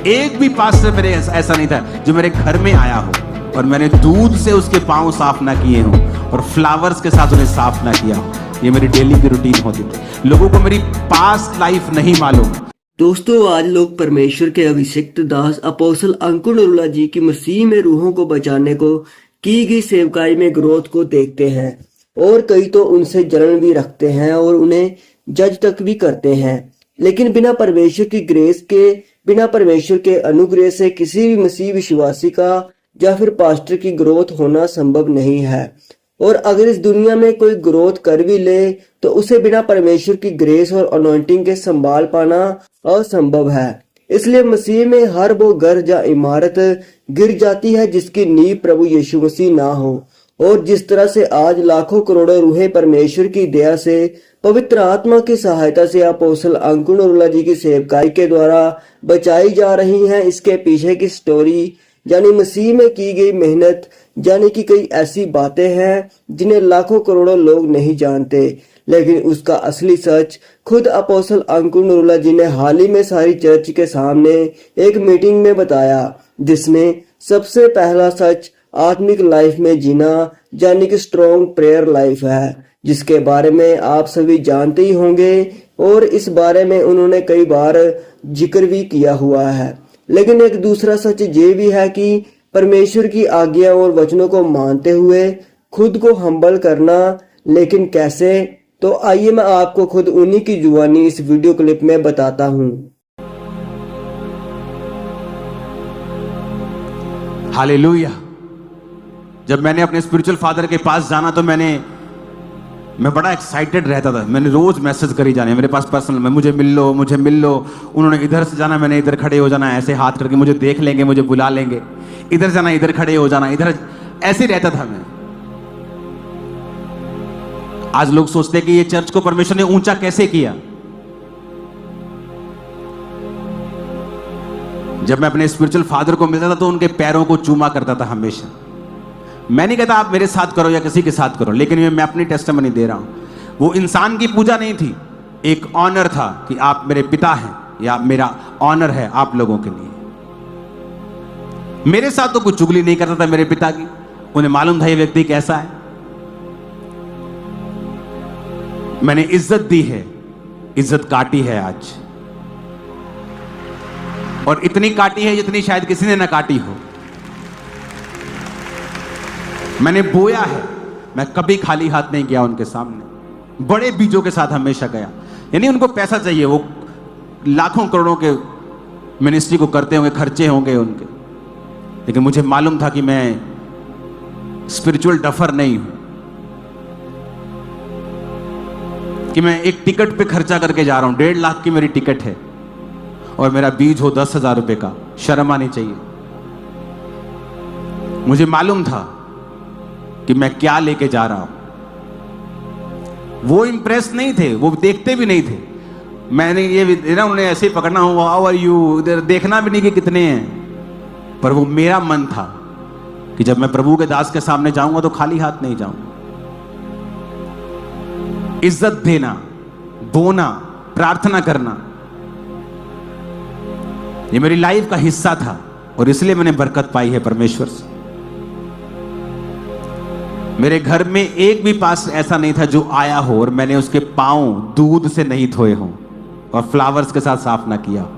एक भी पास्टर मेरे ऐसा नहीं था जो मेरे घर में आया हो और मैंने दूध से उसके पांव साफ ना किए हों और फ्लावर्स के साथ उन्हें साफ ना किया हो। ये मेरी डेली की रूटीन होती थी। लोगों को मेरी पास्ट लाइफ नहीं मालूम। दोस्तों, आज लोग परमेश्वर के अभिषिक्त दास अपोस्टल अंकुर नरूला जी की मसीह में रूहों को बचाने को की गई सेवकाई में ग्रोथ को देखते हैं और कई तो उनसे जलन भी रखते हैं और उन्हें जज तक भी करते हैं। लेकिन बिना परमेश्वर की ग्रेस के, बिना परमेश्वर के अनुग्रह से किसी भी मसीह विश्वासी का या फिर पास्टर की ग्रोथ होना संभव नहीं है। और अगर इस दुनिया में कोई ग्रोथ कर भी ले तो उसे बिना परमेश्वर की ग्रेस और अनॉइंटिंग के संभाल पाना असंभव है। इसलिए मसीह में हर वो घर या इमारत गिर जाती है जिसकी नींव प्रभु यीशु मसीह ना हो। और जिस तरह से आज लाखों करोड़ों रूहें परमेश्वर की दया से पवित्र आत्मा की सहायता से अपोस्टल अंकुर नरूला जी की सेवकाई के द्वारा बचाई जा रही हैं, इसके पीछे की स्टोरी यानी मसीह में की गई मेहनत, यानी कि कई ऐसी बातें हैं जिन्हें लाखों करोड़ों लोग नहीं जानते। लेकिन उसका असली सच खुद अपोस्टल अंकुर नरूला जी ने हाल ही में सारी चर्च के सामने एक मीटिंग में बताया, जिसमें सबसे पहला सच आत्मिक लाइफ में जीना यानी कि स्ट्रॉन्ग प्रेयर लाइफ है, जिसके बारे में आप सभी जानते ही होंगे और इस बारे में उन्होंने कई बार जिक्र भी किया हुआ है। लेकिन एक दूसरा सच ये भी है कि परमेश्वर की आज्ञा और वचनों को मानते हुए खुद को हम्बल करना। लेकिन कैसे? तो आइए मैं आपको खुद उन्हीं की जुबानी इस वीडियो क्लिप में बताता हूँ। हालेलुया। जब मैंने अपने स्पिरिचुअल फादर के पास जाना तो मैं बड़ा एक्साइटेड रहता था। मैंने रोज मैसेज करी जाने, मेरे पास पर्सनल में मुझे मिल लो, मुझे मिल लो। उन्होंने इधर से जाना, मैंने इधर खड़े हो जाना, ऐसे हाथ करके मुझे देख लेंगे, मुझे बुला लेंगे। इधर जाना, इधर खड़े हो जाना, इधर ऐसे रहता था मैं। आज लोग सोचते हैं कि ये चर्च को परमेश्वर ने ऊंचा कैसे किया। जब मैं अपने स्पिरिचुअल फादर को मिलता था तो उनके पैरों को चूमा करता था हमेशा। मैं नहीं कहता आप मेरे साथ करो या किसी के साथ करो, लेकिन मैं अपनी टेस्टिमनी दे रहा हूं। वो इंसान की पूजा नहीं थी, एक ऑनर था कि आप मेरे पिता हैं या मेरा ऑनर है आप लोगों के लिए। मेरे साथ तो कुछ चुगली नहीं करता था मेरे पिता की, उन्हें मालूम था ये व्यक्ति कैसा है। मैंने इज्जत दी है, इज्जत काटी है आज, और इतनी काटी है जितनी शायद किसी ने ना काटी हो। मैंने बोया है, मैं कभी खाली हाथ नहीं गया उनके सामने, बड़े बीजों के साथ हमेशा गया। यानी उनको पैसा चाहिए, वो लाखों करोड़ों के मिनिस्ट्री को करते होंगे, खर्चे होंगे उनके, लेकिन मुझे मालूम था कि मैं स्पिरिचुअल डफर नहीं हूं, कि मैं एक टिकट पे खर्चा करके जा रहा हूं। 1.5 लाख की मेरी टिकट है और मेरा बीज हो 10,000 रुपए का। शर्म आनी चाहिए। मुझे मालूम था कि मैं क्या लेके जा रहा हूं। वो इंप्रेस नहीं थे, वो देखते भी नहीं थे। मैंने ये ना उन्हें ऐसे ही पकड़ना हो, हाउ आर यू, इधर देखना भी नहीं कि कितने हैं। पर वो मेरा मन था कि जब मैं प्रभु के दास के सामने जाऊंगा तो खाली हाथ नहीं जाऊंगा। इज्जत देना, बोना, प्रार्थना करना, ये मेरी लाइफ का हिस्सा था और इसलिए मैंने बरकत पाई है परमेश्वर से। मेरे घर में एक भी पास ऐसा नहीं था जो आया हो और मैंने उसके पांव दूध से नहीं धोए हों और फ्लावर्स के साथ साफ ना किया हो।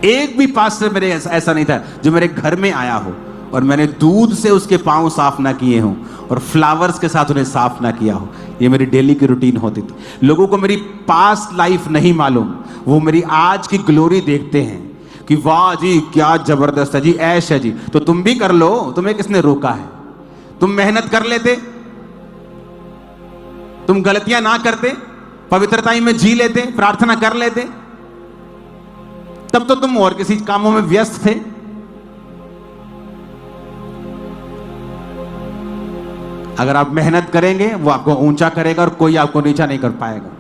एक भी पास से मेरे ऐसा नहीं था जो मेरे घर में आया हो और मैंने दूध से उसके पांव साफ ना किए हों और फ्लावर्स के साथ उन्हें साफ ना किया हो। ये मेरी डेली की रूटीन होती थी। लोगों को मेरी पास्ट लाइफ नहीं मालूम, वो मेरी आज की ग्लोरी देखते हैं कि वाह जी क्या जबरदस्त है जी, ऐश है जी। तो तुम भी कर लो, तुम्हें किसने रोका है? तुम मेहनत कर लेते, तुम गलतियां ना करते, पवित्रता में जी लेते, प्रार्थना कर लेते, तब तो तुम और किसी कामों में व्यस्त थे। अगर आप मेहनत करेंगे वो आपको ऊंचा करेगा और कोई आपको नीचा नहीं कर पाएगा।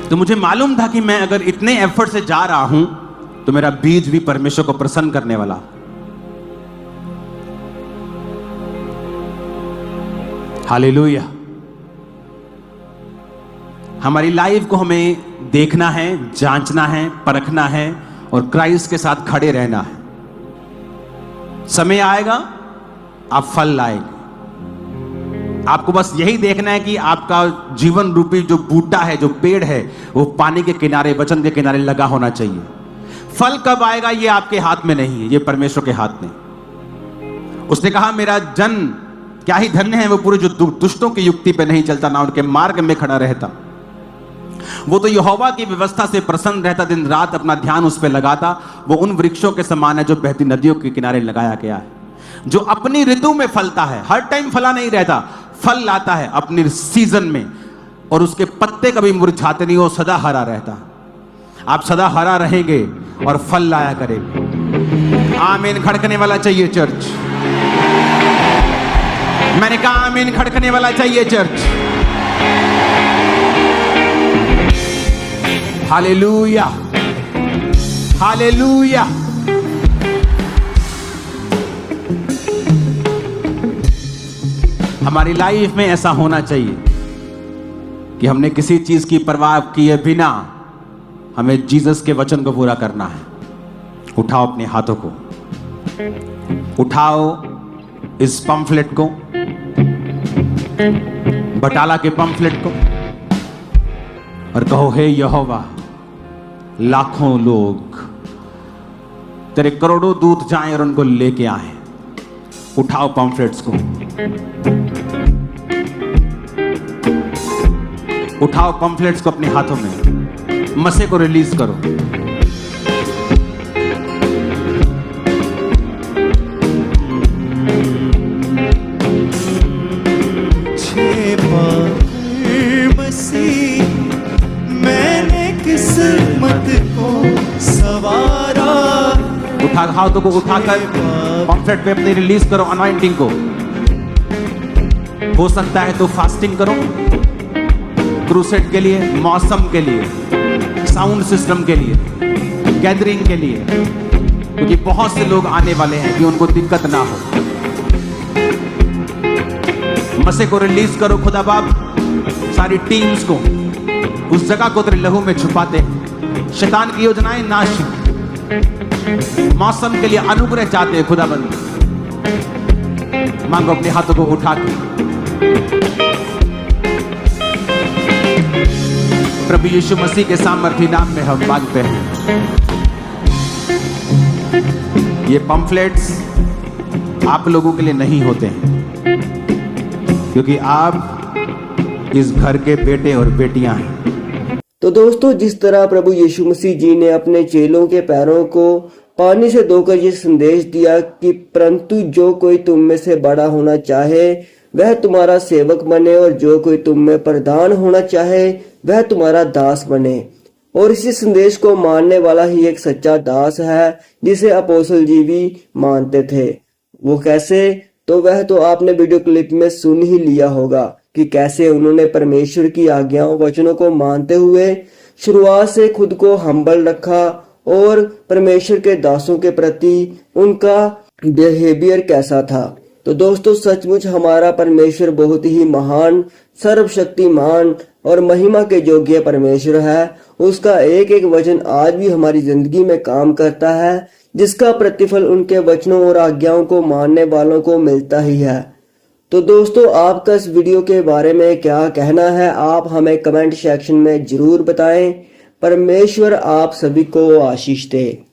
तो मुझे मालूम था कि मैं अगर इतने एफर्ट से जा रहा हूं तो मेरा बीज भी परमेश्वर को प्रसन्न करने वाला। हालेलुया। हमारी लाइफ को हमें देखना है, जांचना है, परखना है और क्राइस्ट के साथ खड़े रहना है। समय आएगा आप फल लाएंगे। आपको बस यही देखना है कि आपका जीवन रूपी जो बूटा है, जो पेड़ है, वो पानी के किनारे, वचन के किनारे लगा होना चाहिए। फल कब आएगा ये आपके हाथ में नहीं है, ये परमेश्वर के हाथ में। उसने कहा मेरा जन क्या ही धन्य है वो पूरे जो दुष्टों की युक्ति पे नहीं चलता, ना उनके मार्ग में खड़ा रहता। वो तो यहोवा की व्यवस्था से प्रसन्न रहता, दिन रात अपना ध्यान उस पर लगाता। वो उन वृक्षों के समान है जो बहती नदियों के किनारे लगाया गया है, जो अपनी ऋतु में फलता है। हर टाइम फला नहीं रहता, फल लाता है अपनी सीजन में, और उसके पत्ते कभी मुरझाते नहीं, वो सदा हरा रहता। आप सदा हरा रहेंगे और फल लाया करेंगे। आमीन खड़कने वाला चाहिए चर्च। मैंने कहा आमीन खड़कने वाला चाहिए चर्च। Hallelujah, hallelujah. हमारी लाइफ में ऐसा होना चाहिए कि हमने किसी चीज की परवाह किए बिना हमें जीसस के वचन को पूरा करना है। उठाओ अपने हाथों को, उठाओ इस पंफलेट को, बटाला के पंफलेट को, और कहो हे यहोवा, लाखों लोग तेरे करोड़ों दूत जाएं और उनको लेके आए। उठाओ पंफलेट्स को, उठाओ पंफलेट्स को अपने हाथों में, मसे को रिलीज करो। मसीह मैंने किस्मत को सवारा। उठा हाथों को उठाकर पंफलेट पे अपनी रिलीज करो अनॉइंटिंग को। हो सकता है तो फास्टिंग करो, क्रूसेड के लिए, मौसम के लिए, साउंड सिस्टम के लिए, गैदरिंग के लिए, क्योंकि बहुत से लोग आने वाले हैं कि उनको दिक्कत ना हो। मसे को रिलीज करो खुदा बाप। सारी टीम्स को उस जगह को तेरे लहू में छुपाते, शैतान की योजनाएं नाश। मौसम के लिए अनुग्रह चाहते हैं खुदाबंद। मांगो अपने हाथों को उठा के। प्रभु यीशु मसीह के सामर्थी नाम में हम मांगते हैं। ये पंफलेट्स आप लोगों के लिए नहीं होते हैं, क्योंकि आप इस घर के बेटे और बेटियां हैं। तो दोस्तों, जिस तरह प्रभु यीशु मसीह जी ने अपने चेलों के पैरों को पानी से धोकर ये संदेश दिया कि परंतु जो कोई तुम में से बड़ा होना चाहे वह तुम्हारा सेवक बने, और जो कोई तुम में प्रधान होना चाहे वह तुम्हारा दास बने। और इसी संदेश को मानने वाला ही एक सच्चा दास है, जिसे अपोस्तल जी भी मानते थे। वो कैसे, तो वह तो आपने वीडियो क्लिप में सुन ही लिया होगा कि कैसे उन्होंने परमेश्वर की आज्ञाओं वचनों को मानते हुए शुरुआत से खुद को हम्बल रखा, और परमेश्वर के दासों के प्रति उनका बिहेवियर कैसा था। तो दोस्तों, सचमुच हमारा परमेश्वर बहुत ही महान, सर्वशक्तिमान और महिमा के योग्य परमेश्वर है। उसका एक एक वचन आज भी हमारी जिंदगी में काम करता है, जिसका प्रतिफल उनके वचनों और आज्ञाओं को मानने वालों को मिलता ही है। तो दोस्तों, आपका इस वीडियो के बारे में क्या कहना है, आप हमें कमेंट सेक्शन में जरूर बताएं। परमेश्वर आप सभी को आशीष दे।